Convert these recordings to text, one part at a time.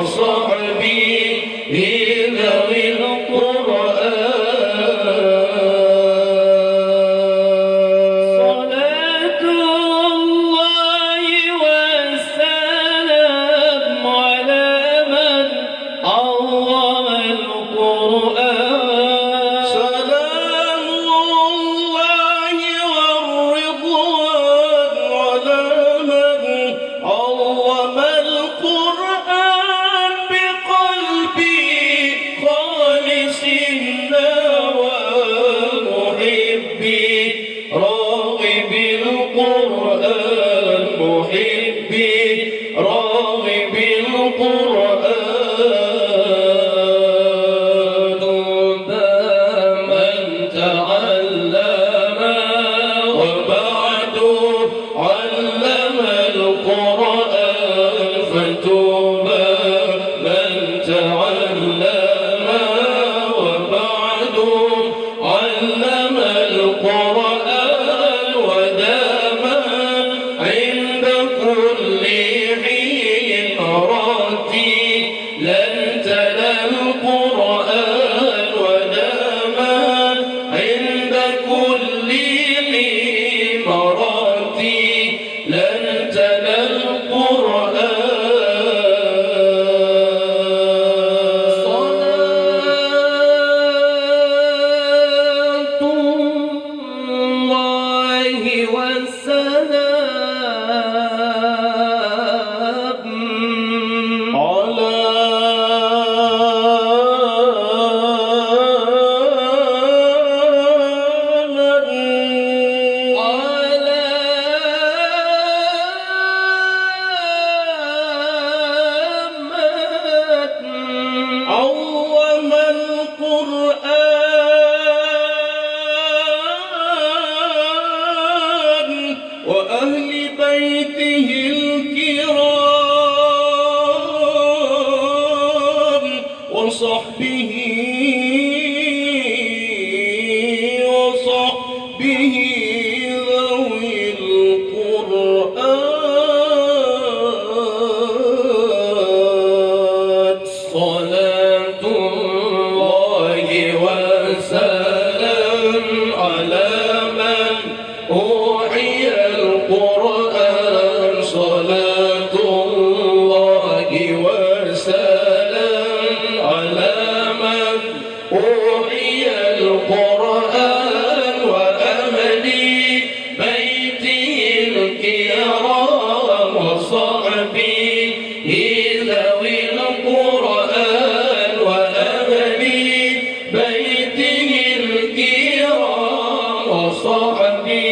وصحبه ذوي القرآن. صلاة الله والسلام على من عظم القرآن. سلام الله والرضوان على من عظم القرآن بقلبي خالص النوى محبي راغب القرآن محبي راغب القرآن. طوبى من تعلم وبعد علم القرآن. فتوبى من تعلم وبعد علم القرآن ودام عند كل حين رتيلا تلا القرآن. ودام عند كل حين رتيلا تلا القرآن. صلاة الله والسلام على عظم القرآن وأهل بيته الكرام وصحبه ذوي القرآن. صلاة الله وسلام على من أوحي القرآن. صلاة الله وسلام على من أوحي القرآن وأهل بيته الكرام وصحبه ذوي القرآن. وأهل بيته الكرام وصحبه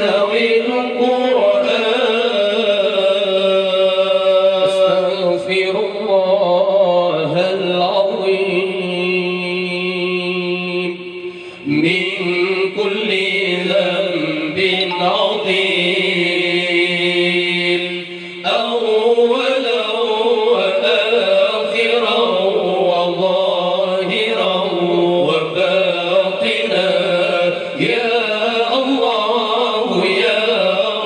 ذوي القرآن. أستغفر الله العظيم من كل ذنب عظيم أولا وآخرا وظاهرا وباطنا. يا الله يا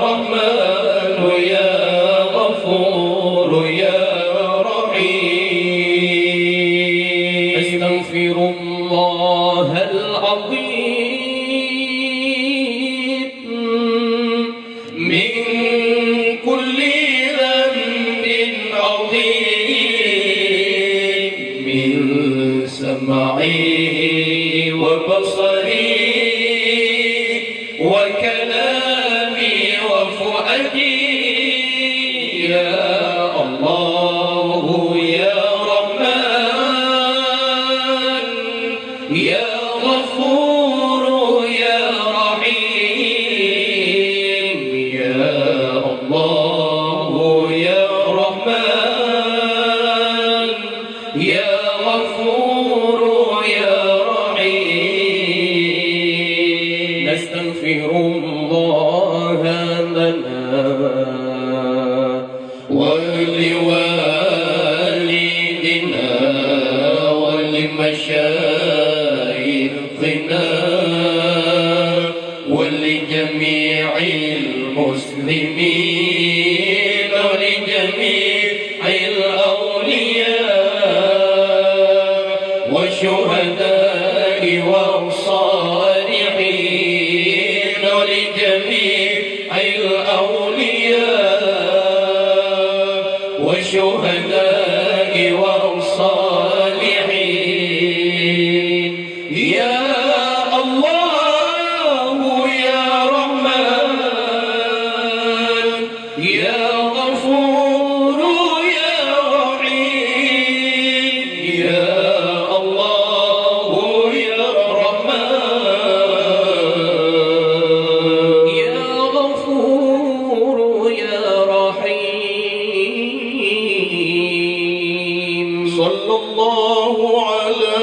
رحمن يا غفور يا رحيم. أستغفر الله العظيم من كل ذنب عظيم من سمعي وبصري وكلامي وفؤادي. يا الله يا رحمن يا غفور يا رحيم. يا الله يا رحمن يا غفور يا رحيم. نستغفر الله لنا ولوالدنا ولمشايخنا ولجميع المسلمين ولجميع الأولياء والشهداء والصالحين يا الله يا رحمن يا غفور يا رحيم يا الله يا رحمن يا غفور يا رحيم صلى الله على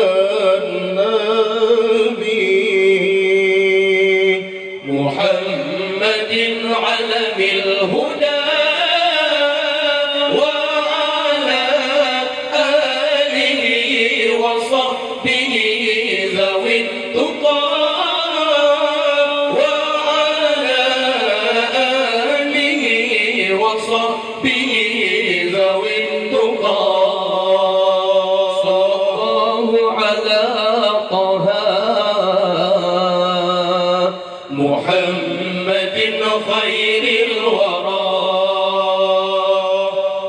النبي محمد علم الهدى وعلى آله وصحبه ذوي التقى وعلى آله وصحبه ذوي التقى على طه محمد خير الورى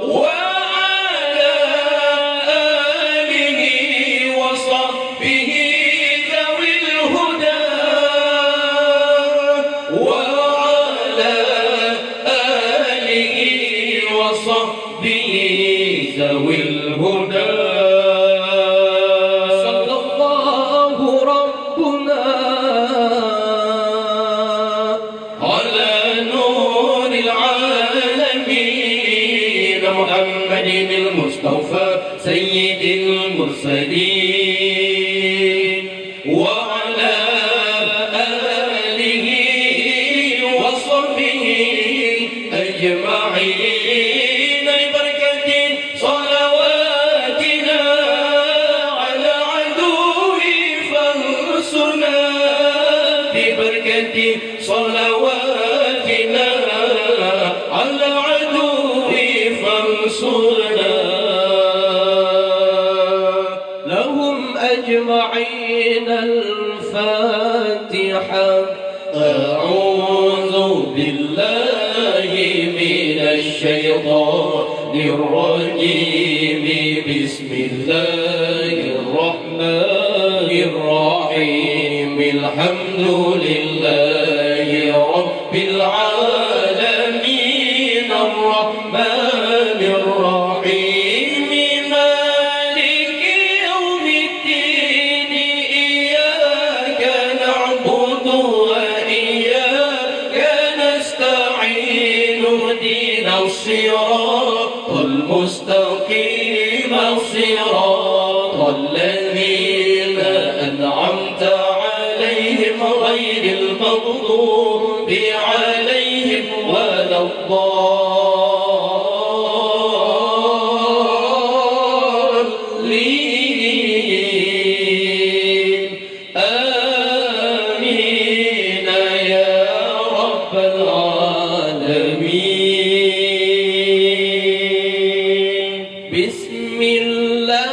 وعلى آله وصحبه ذوي الهدى وعلى آله وصحبه ذوي الهدى محمد المصطفى سيد المرسلين وعلى آله وصحبه أجمعين بركة صلواتنا على عدوه فانصرنا ببركة صلواتنا على عدوه فانصرنا لهم أجمعين الفاتحة أعوذ بالله من الشيطان الرجيم بسم الله الرحمن الرحيم الحمد لله رب العالمين الرحمن الرحيم مالك يوم الدين إياك نعبد وإياك نستعين اهدنا الصراط المستقيم صراط الذين أنعمت عليهم غير المغضوب عليهم ولا الضالين آمين يا رب العالمين بسم الله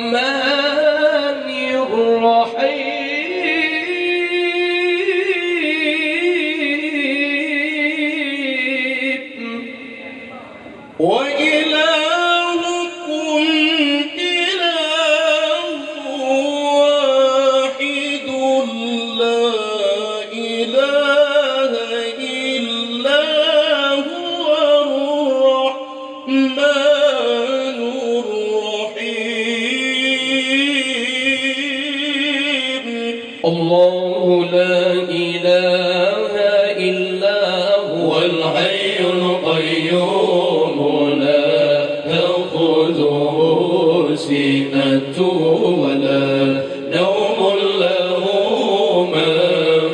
الرحمن الرحيم وإلهكم إله واحد لا إله إلا هو الرحمن الرحيم الله لا إله إلا هو الحي القيوم لا تأخذه سنة ولا نوم له ما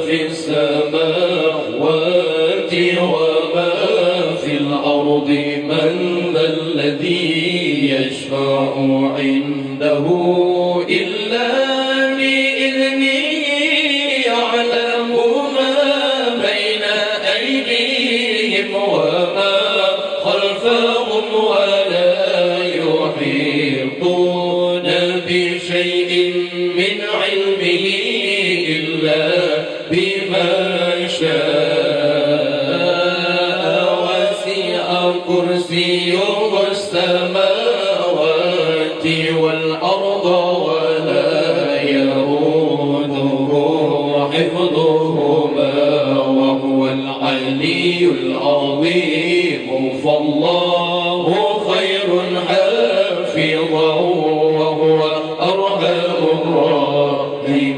في السماوات وما في الأرض من ذا الذي يشفع عنده إلا بإذنه يعلم ما بين أيديهم وما خلفهم ولا يحيطون بشيء من علمه إلا بما شاء وسع العظيم فالله خير حافظا وهو أرحم الراحمين.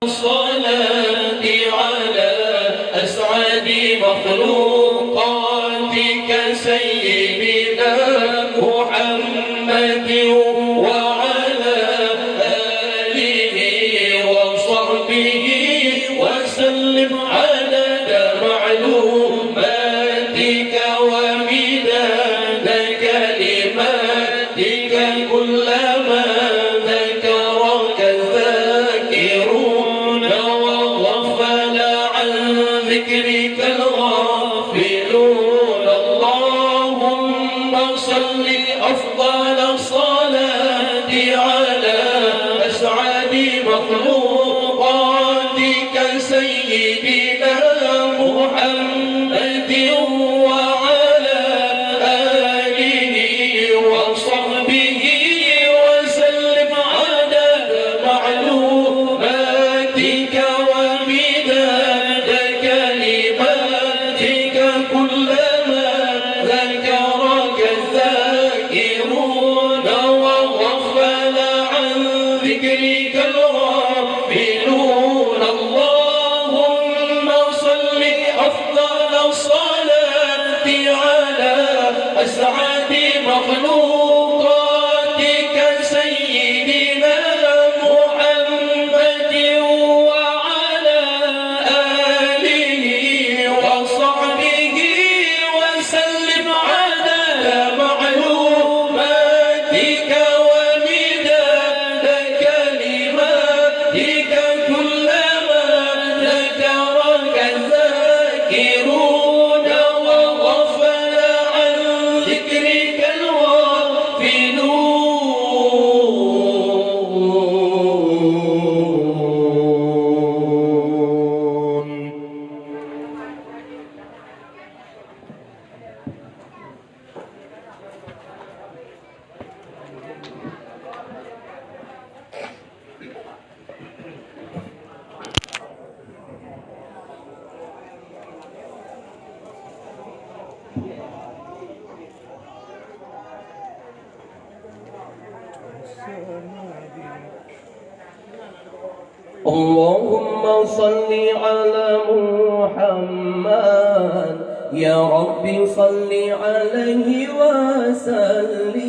الصلاة على أسعد مخلوقاتك سيدنا محمد وعلى آله وصحبه وسلم عدد معلوماتك ومداد كلماتك كلما ذكرك الذاكرون وغفل عن ذكرك الغافلون. اللهم صل أفضل الصلاة على أسعد مخلوقاتك سيدنا محمد وعلى آله وصحبه وسلم عدد معلوماتك ومداد كلماتك كلما ذكرك الذاكرون وغفل عن ذكرك الغافلون. اللهم اللهم صل على محمد يا رب صل عليه وسلم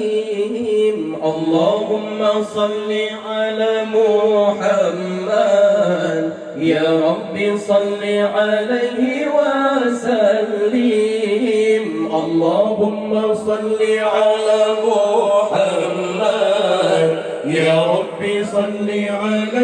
اللهم صل على محمد يا رب صل عليه وسلم اللهم صل على محمد يا رب صل عليه